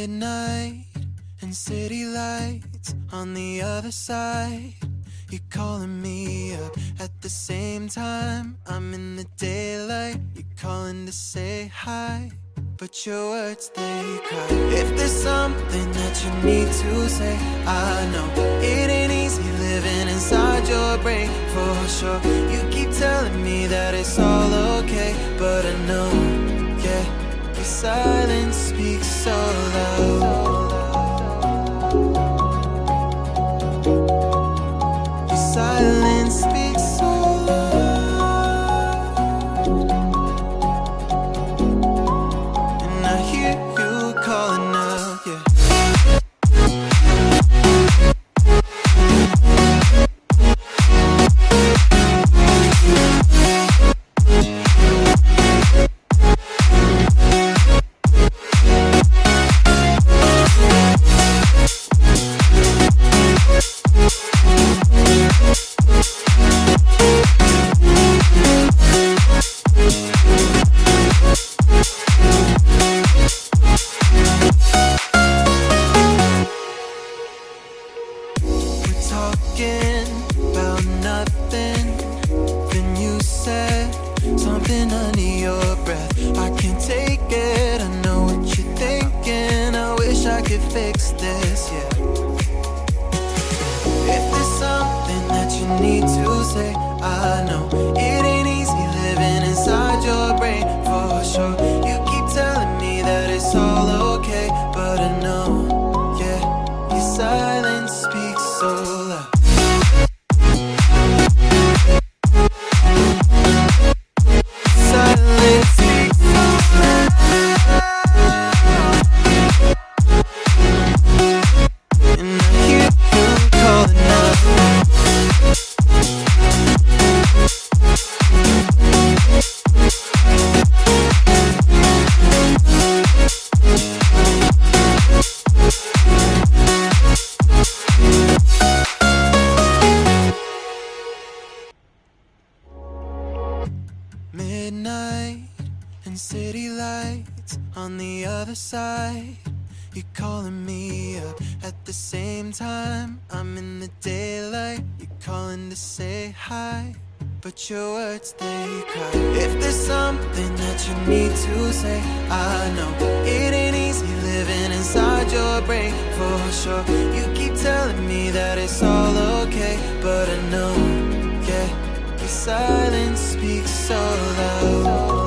Midnight and city lights on the other side. You're calling me up at the same time. I'm in the daylight. You're calling to say hi, but your words, they cry. If there's something that you need to say, I know it ain't easy living inside your brain, for sure. You keep telling me that it's all okay, but I know, yeah, your silence speaks so loud. Your silence speaks so loud, and I hear you calling out, yeah. Talking about nothing, then you said something under your breath. I can't take it, I know what you're thinking. I wish I could fix this, yeah. If there's something that you need to say, I know it ain't easy living inside your brain, for sure. You keep telling me that it's all okay, but I know, yeah, your silence speaks so loud. Midnight and city lights on the other side. You're calling me up at the same time. I'm in the daylight. You're calling to say hi, but your words, they cry. If there's something that you need to say, I know it ain't easy living inside your brain, for sure. You keep telling me that it's all okay, but I know, yeah, your silence speaks so loud.